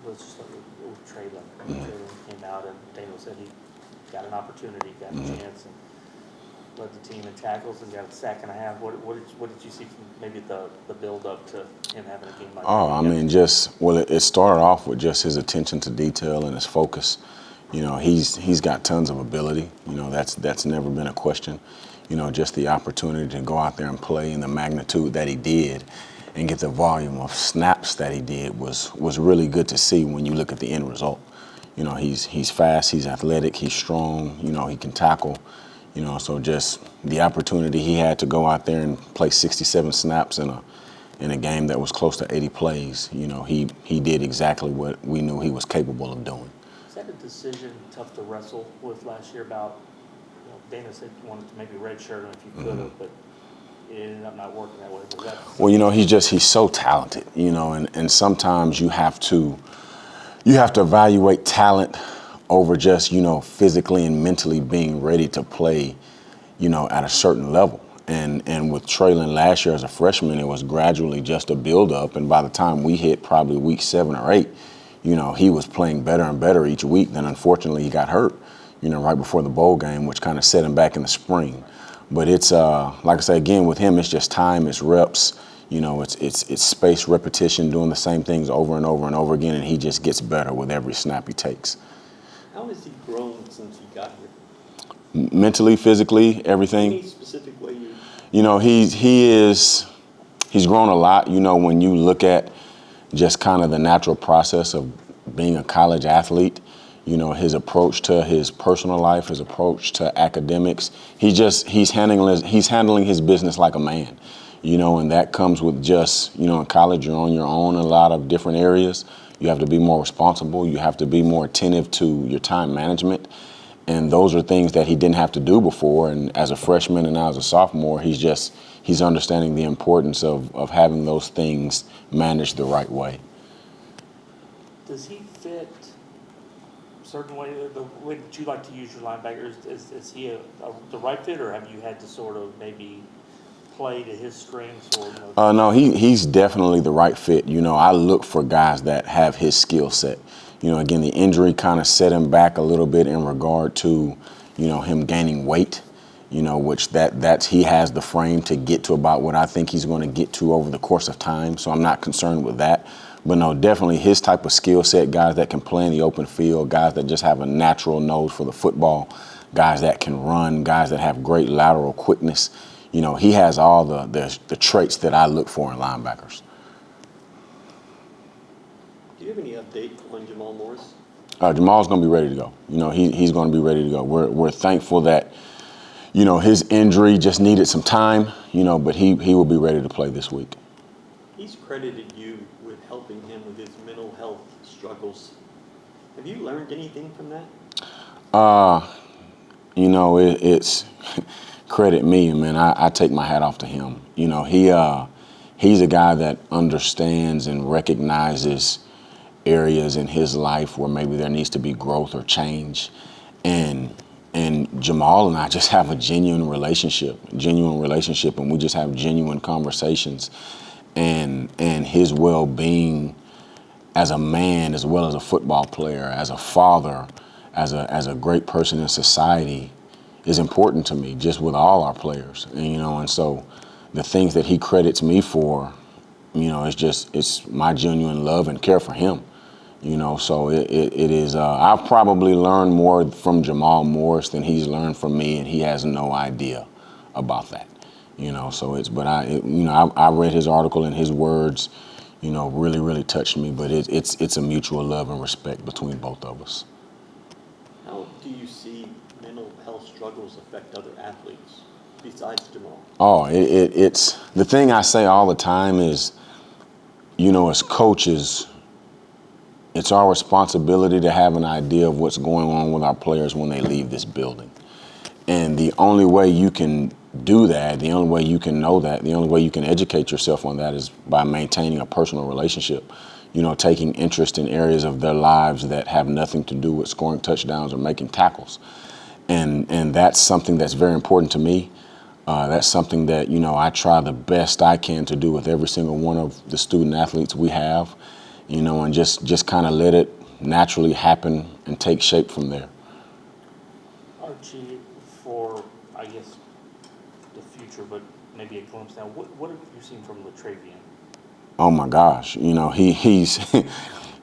let's just start with Traylon. Traylon came out and Daniel said he got an opportunity, got a chance, and led the team in tackles and got a sack and a half. What did you see from maybe the build up to him having a game like that? I mean, it started off with just his attention to detail and his focus. You know, he's got tons of ability. You know, that's never been a question. You know, just the opportunity to go out there and play in the magnitude that he did and get the volume of snaps that he did was really good to see when you look at the end result. You know, he's fast, he's athletic, he's strong, you know, he can tackle. You know, so just the opportunity he had to go out there and play 67 snaps in a game that was close to 80 plays, you know, he did exactly what we knew he was capable of doing. Is that a decision tough to wrestle with last year about, Dana said you wanted to maybe redshirt him if you could have, but it ended up not working that way. Well, you know, he's so talented, you know, and sometimes you have to evaluate talent over just, you know, physically and mentally being ready to play, you know, at a certain level. And with Traylon last year as a freshman, it was gradually just a build-up. And by the time we hit probably week 7 or 8, you know, he was playing better and better each week. Then unfortunately he got hurt, you know, right before the bowl game, which kind of set him back in the spring. But it's, like I say, again, with him, it's just time, it's reps. You know, it's space, repetition, doing the same things over and over and over again, and he just gets better with every snap he takes. How has he grown since he got here? Mentally, physically, everything. Any specific way you? You know, he's grown a lot. You know, when you look at just kind of the natural process of being a college athlete, you know, his approach to his personal life, his approach to academics, he's handling his business like a man. You know, and that comes with just, you know, in college, you're on your own in a lot of different areas. You have to be more responsible. You have to be more attentive to your time management. And those are things that he didn't have to do before. And as a freshman and now as a sophomore, he's understanding the importance of having those things managed the right way. Does he fit a certain way, the way that you like to use your linebackers? Is he the right fit, or have you had to sort of maybe play to his strengths? Or, No, he's definitely the right fit. You know, I look for guys that have his skill set. You know, again, the injury kind of set him back a little bit in regard to, you know, him gaining weight, you know, which that's he has the frame to get to about what I think he's going to get to over the course of time. So I'm not concerned with that. But no, definitely his type of skill set, guys that can play in the open field, guys that just have a natural nose for the football, guys that can run, guys that have great lateral quickness. You know, he has all the traits that I look for in linebackers. Do you have any update on Jamal Morris? Jamal's going to be ready to go. You know, he's going to be ready to go. We're thankful that, you know, his injury just needed some time, you know, but he will be ready to play this week. He's credited you with helping him with his mental health struggles. Have you learned anything from that? You know, it's credit me, man. I take my hat off to him. You know, he's a guy that understands and recognizes areas in his life where maybe there needs to be growth or change. And Jamal and I just have a genuine relationship, and we just have genuine conversations. And his well-being as a man, as well as a football player, as a father, as a great person in society, is important to me, just with all our players. And, you know, and so the things that he credits me for, you know, it's my genuine love and care for him. You know, so it is, I've probably learned more from Jamal Morris than he's learned from me, and he has no idea about that. You know, so I read his article, and his words, you know, really, really touched me, but it's a mutual love and respect between both of us. How do you see mental health struggles affect other athletes besides Jamal? Oh, it's the thing I say all the time is, you know, as coaches, it's our responsibility to have an idea of what's going on with our players when they leave this building. And the only way you can do that, the only way you can know that, the only way you can educate yourself on that is by maintaining a personal relationship. You know, taking interest in areas of their lives that have nothing to do with scoring touchdowns or making tackles. And that's something that's very important to me. That's something that, you know, I try the best I can to do with every single one of the student athletes we have. and just kind of let it naturally happen and take shape from there. Archie, for, I guess, the future, but maybe a glimpse now, what have you seen from Latravian? Oh my gosh, he's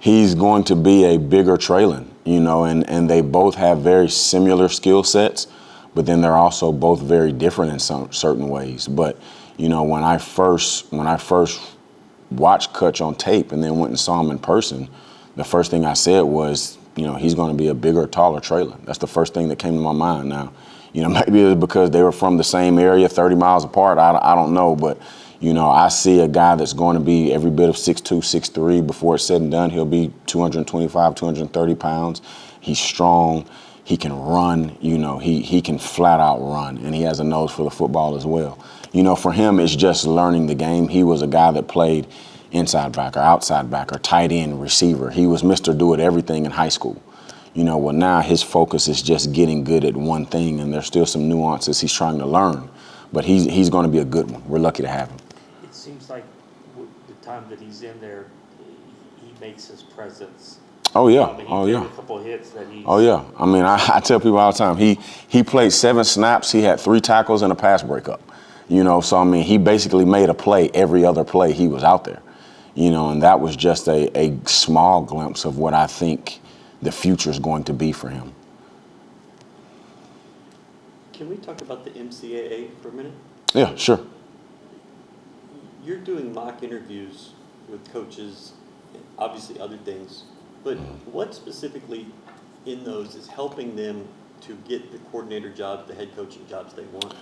he's going to be a bigger Traylon, and they both have very similar skill sets, but then they're also both very different in some certain ways. But when I first watched Kutch on tape and then went and saw him in person, the first thing I said was, he's going to be a bigger, taller Traylon. That's the first thing that came to my mind. Now, maybe it's because they were from the same area, 30 miles apart. I don't know, but I see a guy that's going to be every bit of 6'2", 6'3". Before it's said and done, he'll be 225, 230 pounds. He's strong. He can run. He can flat out run, and he has a nose for the football as well. For him, it's just learning the game. He was a guy that played inside back or outside back or tight end, receiver. He was Mr. Do-It-Everything in high school. Well, now his focus is just getting good at one thing, and there's still some nuances he's trying to learn. But he's going to be a good one. We're lucky to have him. It seems like the time that he's in there, he makes his presence. Oh, yeah. He a couple of hits that he. Oh, yeah. I tell people all the time, he played 7 snaps. He had 3 tackles and a pass breakup. So, he basically made a play every other play he was out there. And that was just a small glimpse of what I think the future is going to be for him. Can we talk about the MCAA for a minute? Yeah, sure. You're doing mock interviews with coaches, and obviously other things, but what specifically in those is helping them to get the coordinator jobs, the head coaching jobs they want?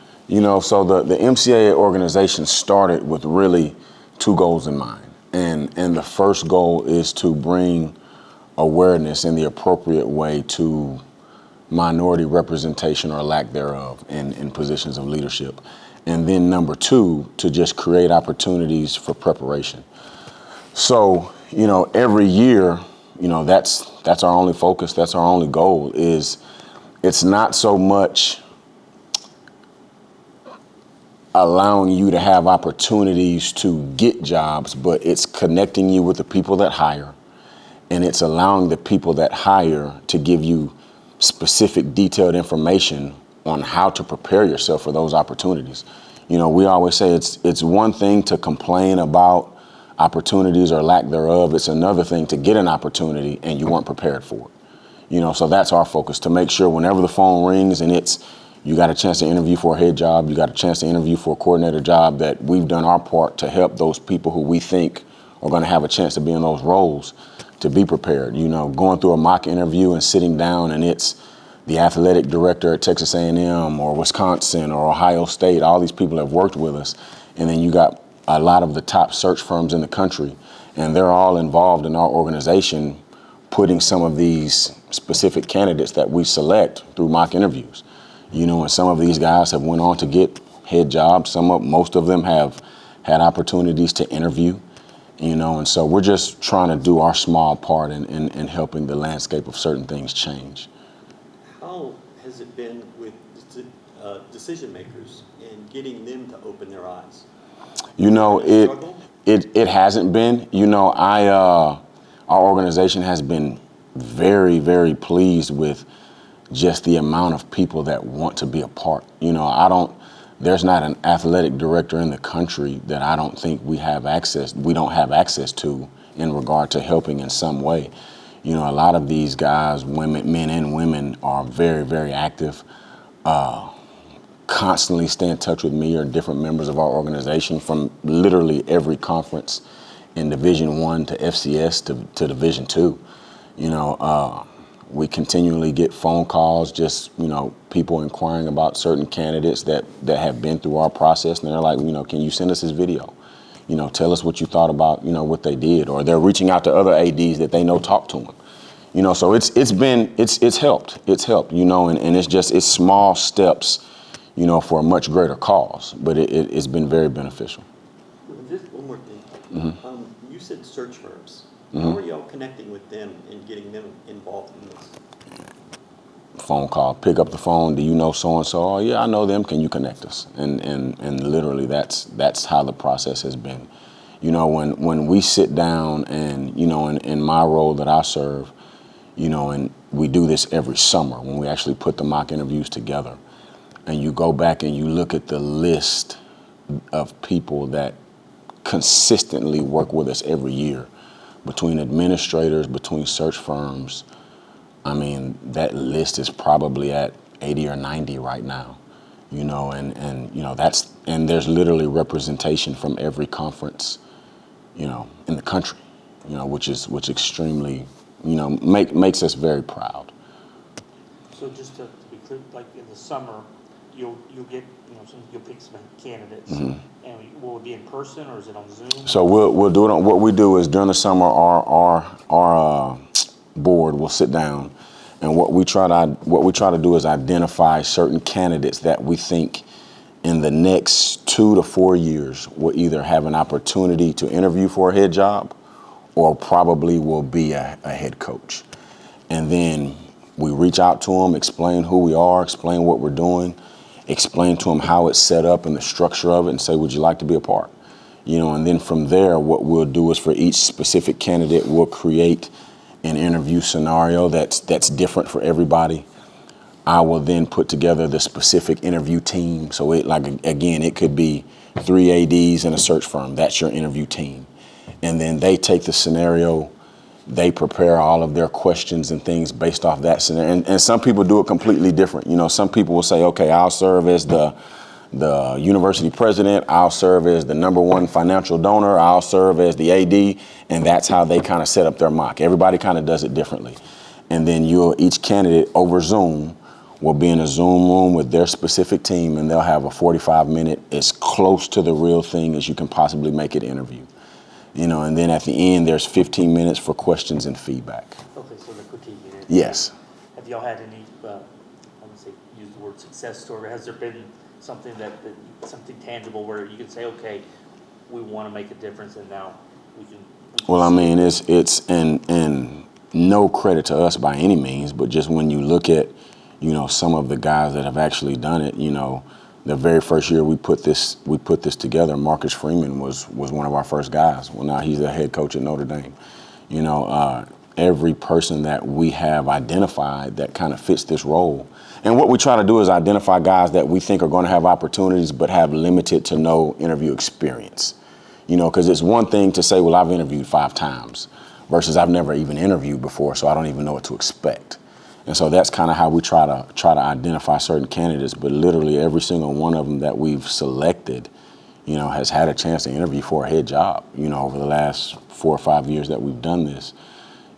So the MCAA organization started with really 2 goals in mind. And the first goal is to bring awareness in the appropriate way to minority representation or lack thereof in positions of leadership. And then number 2, to just create opportunities for preparation. So, every year, that's our only focus, that's our only goal. It's not so much allowing you to have opportunities to get jobs, but it's connecting you with the people that hire, and it's allowing the people that hire to give you specific, detailed information on how to prepare yourself for those opportunities. We always say it's one thing to complain about opportunities or lack thereof. It's another thing to get an opportunity and you weren't prepared for it. So that's our focus, to make sure whenever the phone rings and you got a chance to interview for a head job, you got a chance to interview for a coordinator job, that we've done our part to help those people who we think are going to have a chance to be in those roles to be prepared. Going through a mock interview and sitting down and it's the athletic director at Texas A&M or Wisconsin or Ohio State, all these people have worked with us. And then you got a lot of the top search firms in the country, and they're all involved in our organization putting some of these specific candidates that we select through mock interviews. And some of these guys have went on to get head jobs. Most of them have had opportunities to interview, and so we're just trying to do our small part in helping the landscape of certain things change. How has it been with decision makers and getting them to open their eyes? It hasn't been. Our organization has been very, very pleased with just the amount of people that want to be a part. There's not an athletic director in the country that I don't think we don't have access to in regard to helping in some way. A lot of these guys, men and women, are very, very active, constantly stay in touch with me or different members of our organization from literally every conference in Division I to FCS to Division II. We continually get phone calls, just, people inquiring about certain candidates that have been through our process, and they're like, can you send us this video? Tell us what you thought about, what they did. Or they're reaching out to other ADs that they know, talk to them. So it's helped. It's helped, and it's small steps, for a much greater cause, but it's been very beneficial. Just one more thing. Mm-hmm. You said search firms. Mm-hmm. How are y'all connecting with them and getting them involved in this? Phone call, pick up the phone. Do you know so-and-so? Oh, yeah, I know them. Can you connect us? And literally that's how the process has been. You know, when we sit down and, you know, in my role that I serve, you know, and we do this every summer when we actually put the mock interviews together, and you go back and you look at the list of people that consistently work with us every year, between administrators, between search firms, I mean, that list is probably at 80 or 90 right now, you know, and you know, and there's literally representation from every conference, you know, in the country, you know, which extremely, you know, makes us very proud. So just to be clear, like in the summer, you'll get, you know, you'll pick some candidates, and will it be in person or is it on Zoom? So we'll do it on, what we do is during the summer, our board will sit down, and what we try to do is identify certain candidates that we think in the next 2 to 4 years will either have an opportunity to interview for a head job or probably will be a head coach. And then we reach out to them, explain who we are, explain what we're doing, explain to them how it's set up and the structure of it, and say, would you like to be a part? You know, and then from there, what we'll do is for each specific candidate, we'll create an interview scenario that's different for everybody. I will then put together the specific interview team. So it, like, again, it could be 3 ADs in a search firm. That's your interview team. And then they take the scenario, they prepare all of their questions and things based off that scenario. And some people do it completely different. You know, some people will say, okay, I'll serve as the university president, I'll serve as the #1 financial donor, I'll serve as the AD, and that's how they kind of set up their mock. Everybody kind of does it differently. And then each candidate over Zoom will be in a Zoom room with their specific team, and they'll have a 45-minute, as close to the real thing as you can possibly make it interview. You know, and then at the end, there's 15 minutes for questions and feedback. Okay, so the critique it. Yes. Have y'all had any, I would say, use the word success story? Has there been something something tangible where you can say, okay, we want to make a difference, and now we can Well, I mean, it's and no credit to us by any means, but just when you look at, you know, some of the guys that have actually done it, you know, the very first year we put this together, Marcus Freeman was one of our first guys. Well, now he's the head coach at Notre Dame. You know, every person that we have identified that kind of fits this role. And what we try to do is identify guys that we think are going to have opportunities but have limited to no interview experience. You know, because it's one thing to say, well, I've interviewed 5 times versus I've never even interviewed before, so I don't even know what to expect. And so that's kind of how we try to identify certain candidates. But literally every single one of them that we've selected, you know, has had a chance to interview for a head job, you know, over the last 4 or 5 years that we've done this.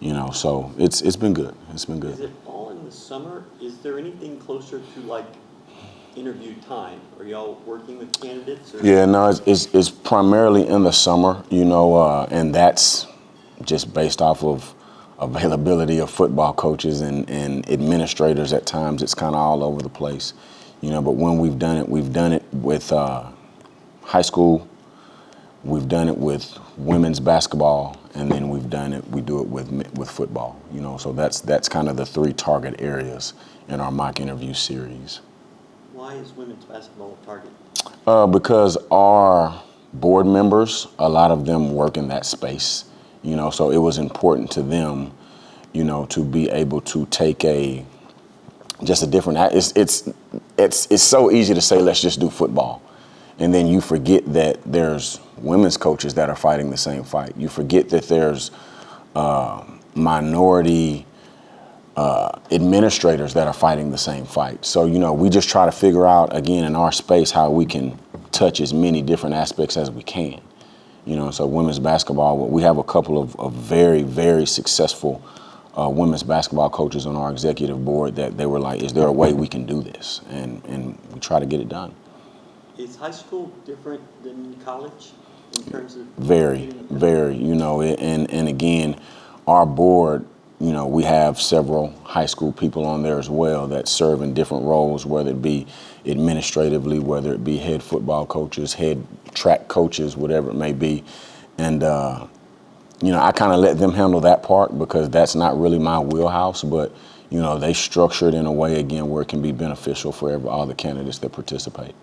You know, so it's been good. It's been good. Is it all in the summer? Is there anything closer to like interview time? Are y'all working with candidates? Or? Yeah, no, it's primarily in the summer, you know, and that's just based off of availability of football coaches and administrators. At times it's kind of all over the place, you know, but when we've done it with high school, we've done it with women's basketball, and then we do it with football, you know, so that's kind of the 3 target areas in our mock interview series. Why is women's basketball a target? Because our board members, a lot of them work in that space, you know, so it was important to them, you know, to be able to take just a different. It's so easy to say, let's just do football, and then you forget that there's women's coaches that are fighting the same fight. You forget that there's minority administrators that are fighting the same fight. So, you know, we just try to figure out, again, in our space, how we can touch as many different aspects as we can. You know, so women's basketball, we have a couple of very, very successful women's basketball coaches on our executive board that they were like, is there a way we can do this? And we try to get it done. Is high school different than college in terms of? Very, you know, and again, our board, you know, we have several high school people on there as well that serve in different roles, whether it be administratively, whether it be head football coaches, head track coaches, whatever it may be. And, you know, I kind of let them handle that part because that's not really my wheelhouse, but, you know, they structure it in a way, again, where it can be beneficial for all the candidates that participate.